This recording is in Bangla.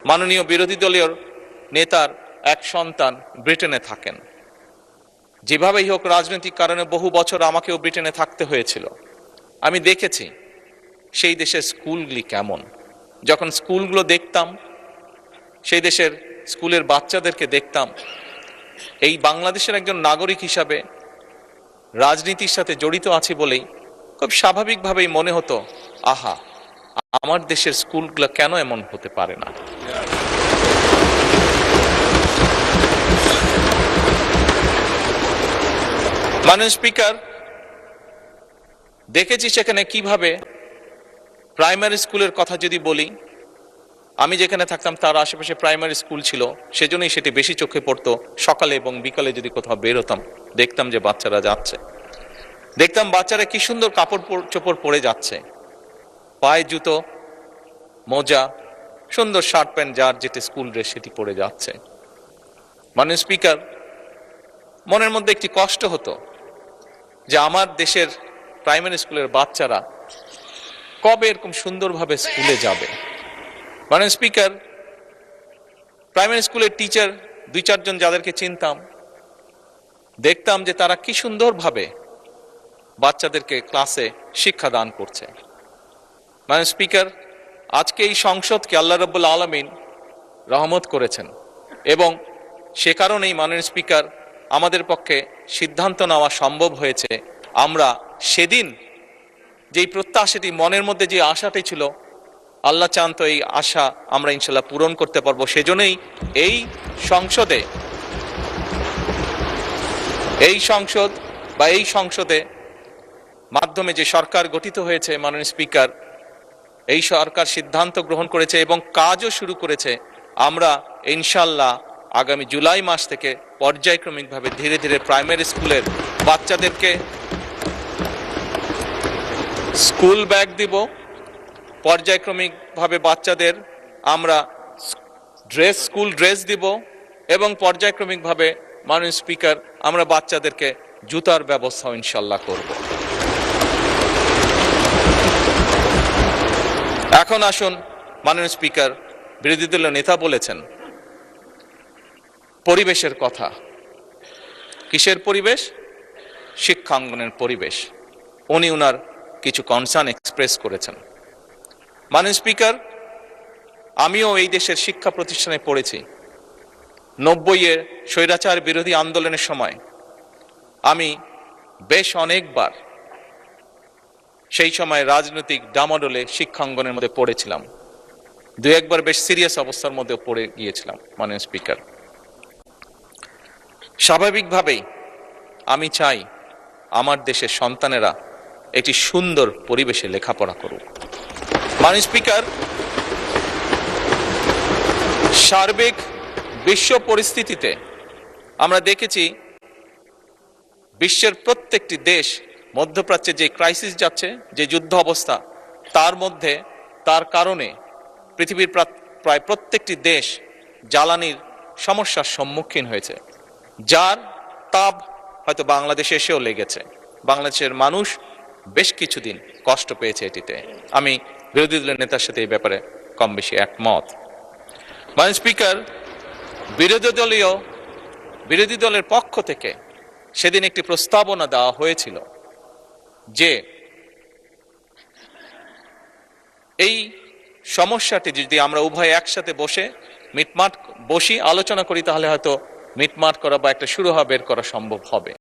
মাননীয় বিরোধী দলীয় নেতার এক সন্তান ব্রিটেনে থাকেন। যেভাবেই হোক রাজনৈতিক কারণে বহু বছর আমাকেও ব্রিটেনে থাকতে হয়েছিল। আমি দেখেছি সেই দেশের স্কুলগুলি কেমন। যখন স্কুলগুলো দেখতাম, সেই দেশের স্কুলের বাচ্চাদেরকে দেখতাম, এই বাংলাদেশের একজন নাগরিক হিসাবে রাজনীতির সাথে জড়িত আছি বলেই খুব স্বাভাবিকভাবেই মনে হতো, আহা, আমার দেশের স্কুলগুলো কেন এমন হতে পারে না। মাননীয় স্পিকার, দেখেছি সেখানে কিভাবে প্রাইমারি স্কুলের কথা যদি বলি, আমি যেখানে থাকতাম তার আশেপাশে প্রাইমারি স্কুল ছিল, সেজন্যই সেটি বেশি চোখে পড়তো। সকালে এবং বিকালে যদি কোথাও বের হতাম, দেখতাম যে বাচ্চারা যাচ্ছে, দেখতাম বাচ্চারা কি সুন্দর কাপড় চোপড় পরে যাচ্ছে, পায়ে জুতো, মোজা, সুন্দর শার্ট প্যান্ট, যার যেটি স্কুল ড্রেস সেটি পরে যাচ্ছে। মাননীয় স্পিকার, মনের মধ্যে একটি কষ্ট হতো যে আমার দেশের প্রাইমারি স্কুলের বাচ্চারা কবে এরকম সুন্দরভাবে স্কুলে যাবে। মাননীয় স্পিকার, প্রাইমারি স্কুলের টিচার দুই চারজন যাদেরকে চিনতাম, দেখতাম যে তারা কি সুন্দরভাবে বাচ্চাদেরকে ক্লাসে শিক্ষা দান করছে। মাননীয় স্পিকার, আজকে এই সংসদকে আল্লাহ রাব্বুল আলামিন রহমত করেছেন এবং সে কারণেই মাননীয় স্পিকার আমাদের পক্ষে সিদ্ধান্ত নেওয়া সম্ভব হয়েছে। আমরা সেদিন যেই প্রত্যাশাটি, মনের মধ্যে যে আশাটি ছিল, আল্লাহ চান তো এই আশা আমরা ইনশাল্লাহ পূরণ করতে পারবো। সেজন্যই এই সংসদে মাধ্যমে যে সরকার গঠিত হয়েছে, মাননীয় স্পিকার, এই সরকার সিদ্ধান্ত গ্রহণ করেছে এবং কাজও শুরু করেছে। আমরা ইনশাল্লাহ আগামী জুলাই মাস থেকে পর্যায়ক্রমিকভাবে ধীরে ধীরে প্রাইমারি স্কুলের বাচ্চাদেরকে স্কুল ব্যাগ দিব, পর্যায়ক্রমিকভাবে বাচ্চাদের আমরা স্কুল ড্রেস দিব এবং পর্যায়ক্রমিকভাবে মাননীয় স্পিকার আমরা বাচ্চাদেরকে জুতার ব্যবস্থা ইনশাল্লাহ করব। এখন আসুন, মাননীয় স্পিকার, বিরোধী দলীয় নেতা বলেছেন পরিবেশের কথা। কিসের পরিবেশ? শিক্ষাঙ্গনের পরিবেশ। উনি ওনার কিছু কনসার্ন এক্সপ্রেস করেছেন। মাননীয় স্পিকার, আমিও এই দেশের শিক্ষা প্রতিষ্ঠানে পড়েছি। 90-এর স্বৈরাচার বিরোধী আন্দোলনের সময় আমি বেশ অনেকবার সেই সময় রাজনৈতিক ডামাডোলে শিক্ষাঙ্গনের মধ্যে পড়েছিলাম। দুই একবার বেশ সিরিয়াস অবস্থার মধ্যে পড়ে গিয়েছিলাম। মাননীয় স্পিকার, স্বাভাবিকভাবেই আমি চাই আমার দেশের সন্তানেরা একটি সুন্দর পরিবেশে লেখাপড়া করুক। মাননীয় স্পিকার, সার্বিক বিশ্ব পরিস্থিতিতে আমরা দেখেছি বিশ্বের প্রত্যেকটি দেশ মধ্যপ্রাচ্যে যে ক্রাইসিস যাচ্ছে, যে যুদ্ধ অবস্থা, তার কারণে পৃথিবীর প্রায় প্রত্যেকটি দেশ জ্বালানির সমস্যার সম্মুখীন হয়েছে, যার তাপ হয়তো বাংলাদেশে এসেও লেগেছে। বাংলাদেশের মানুষ বেশ কিছুদিন কষ্ট পেয়েছে এটিতে। আমি বিরোধী দলের নেতার সাথে এই ব্যাপারে কম বেশি একমত। মাননীয় স্পিকার, বিরোধী দলের পক্ষ থেকে সেদিন একটি প্রস্তাবনা দেওয়া হয়েছিল যে এই সমস্যাটি যদি আমরা উভয় একসাথে বসি, আলোচনা করি, তাহলে হয়তো মিটমাট করা বা একটা শুরু বের করা সম্ভব হবে।